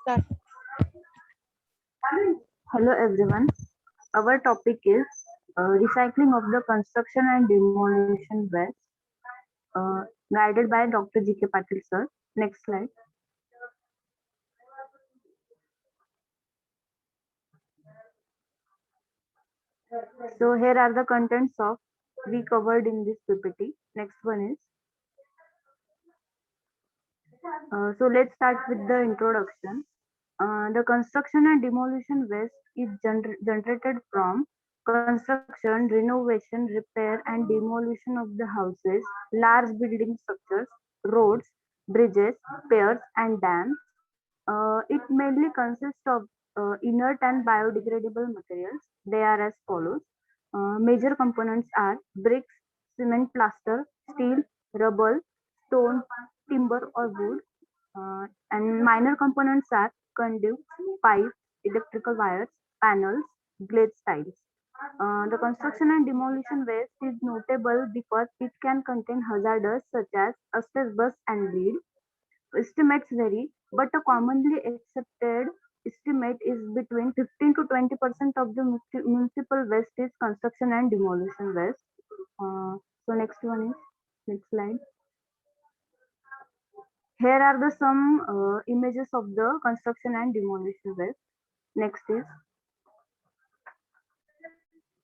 Start. Hello everyone. Our topic is recycling of the construction and demolition waste, uh, guided by Dr. G.K. Patil sir. Next slide. So here are the contents of we covered in this PPT. Next one is so let's start with the introduction. The construction and demolition waste is generated from construction, renovation, repair, and demolition of the houses, large building structures, roads, bridges, piers, and dams. It mainly consists of inert and biodegradable materials. They are as follows. Major components are bricks, cement, plaster, steel, rubble, stone, timber, or wood. And minor components are conduits, pipes, electrical wires, panels, glazed tiles. The construction and demolition waste is notable because it can contain hazards such as asbestos and lead. Estimates vary, but a commonly accepted estimate is between 15 to 20% of the municipal waste is construction and demolition waste. So next one is next slide. Here are the some images of the construction and demolition waste. Next is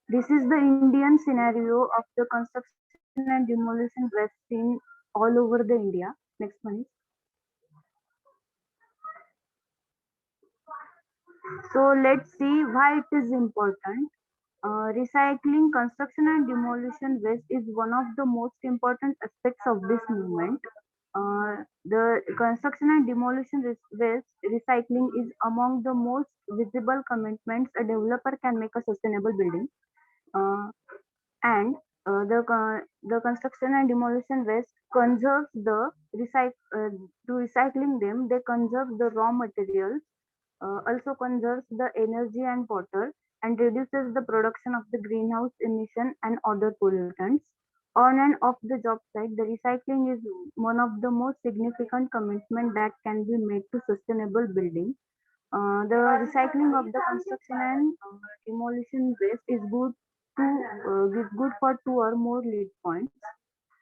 this is the Indian scenario of the construction and demolition waste seen all over the India. Next one is so let's see why it is important. Recycling, construction, and demolition waste is one of the most important aspects of this movement. The construction and demolition waste recycling is among the most visible commitments a developer can make a sustainable building. Uh, and the construction and demolition waste conserves the to recycling them. They conserve the raw materials, also conserves the energy and water, and reduces the production of the greenhouse emission and other pollutants. On and off the job site, the recycling is one of the most significant commitment that can be made to sustainable building. The recycling of the construction and demolition waste is good for two or more lead points.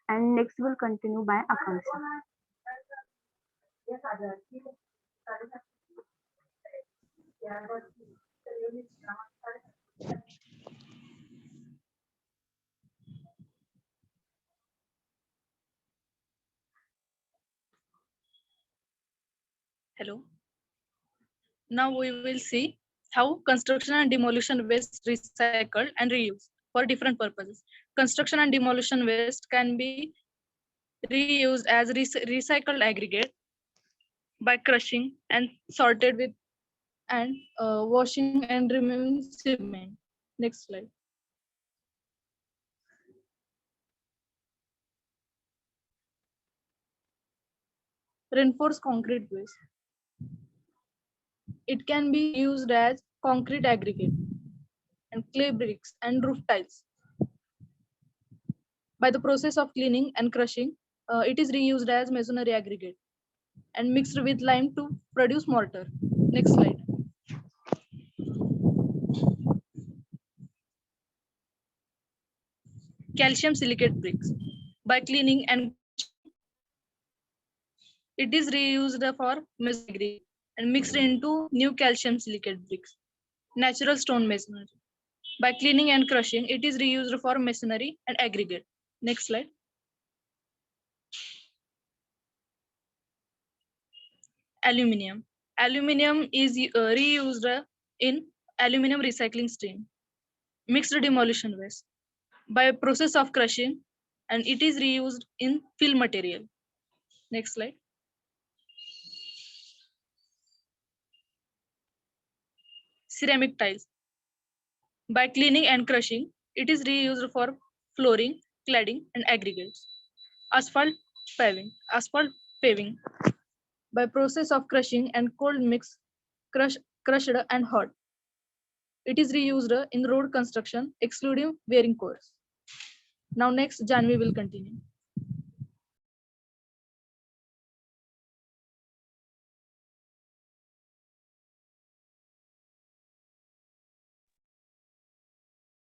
And next will continue by Akanksha. Hello. Now we will see how construction and demolition waste recycled and reused for different purposes. Construction and demolition waste can be reused as recycled aggregate by crushing and sorted with and washing and removing cement. Next slide. Reinforced concrete waste. It can be used as concrete aggregate and clay bricks and roof tiles. By the process of cleaning and crushing, it is reused as masonry aggregate and mixed with lime to produce mortar. Next slide. Calcium silicate bricks. By cleaning and crushing, it is reused for masonry aggregate and mixed into new calcium silicate bricks. Natural stone masonry. By cleaning and crushing, it is reused for masonry and aggregate. Next slide. Aluminium. Aluminium is reused in aluminum recycling stream. Mixed demolition waste. By process of crushing, and it is reused in fill material. Next slide. Ceramic tiles. By cleaning and crushing, it is reused for flooring, cladding, and aggregates. Asphalt paving. Asphalt paving. By process of crushing and cold mix, crushed and hot. It is reused in road construction, excluding wearing cores. Now next Janvi will continue.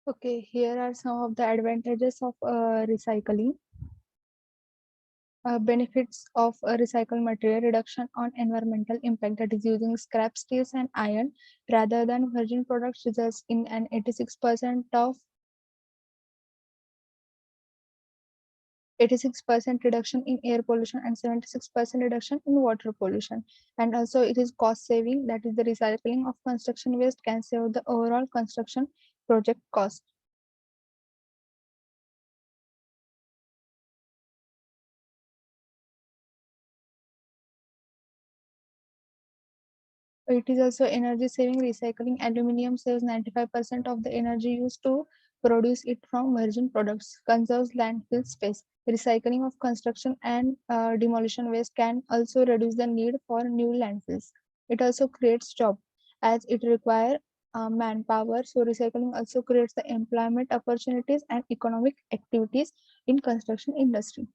Okay, here are some of the advantages of recycling. Benefits of recycled material: reduction on environmental impact, that is using scrap steels and iron rather than virgin products results in an 86% reduction in air pollution and 76% reduction in water pollution. And also it is cost saving, that is the recycling of construction waste can save the overall construction project cost. It is also energy saving. Recycling aluminum saves 95% of the energy used to produce it from virgin products, conserves landfill space. Recycling of construction and demolition waste can also reduce the need for new landfills. It also creates job as it requires manpower. So recycling also creates the employment opportunities and economic activities in construction industry.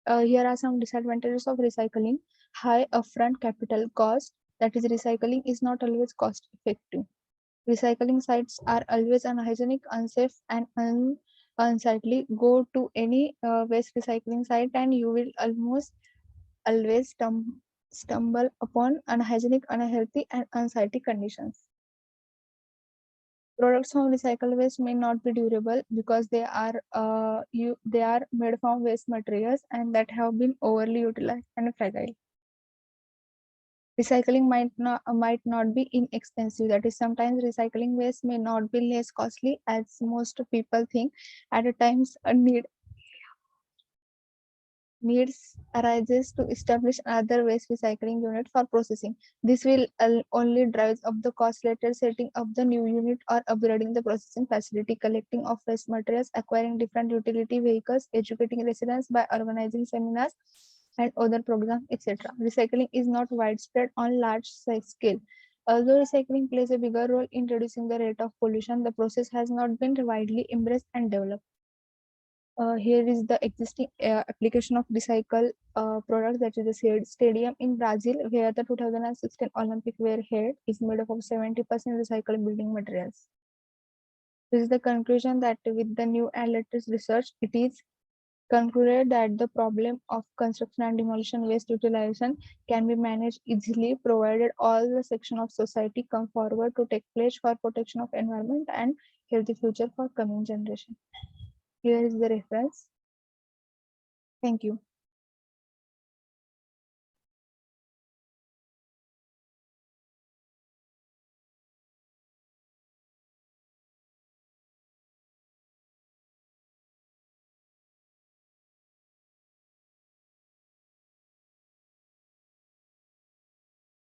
Here are some disadvantages of recycling. High upfront capital cost, that is recycling is not always cost effective. Recycling sites are always unhygienic, unsafe and unsightly. Go to any waste recycling site and you will almost always stumble upon unhygienic, unhealthy and unsightly conditions. Products from recycled waste may not be durable because they are made from waste materials and that have been overly utilized and fragile. Recycling might not be inexpensive. That is, sometimes recycling waste may not be less costly as most people think. At times, a needs arises to establish another waste recycling unit for processing. This will only drive up the cost later. Setting up the new unit or upgrading the processing facility, collecting of waste materials, acquiring different utility vehicles, educating residents by organizing seminars and other programs, etc. Recycling is not widespread on large scale. Although recycling plays a bigger role in reducing the rate of pollution, the process has not been widely embraced and developed. Here is the existing application of recycle products, that is the stadium in Brazil where the 2016 Olympic were held is made up of 70% recycled building materials. This is the conclusion that with the new and latest research, it is concluded that the problem of construction and demolition waste utilization can be managed easily provided all the section of society come forward to take pledge for protection of environment and healthy future for coming generation. Here is the reference. Thank you.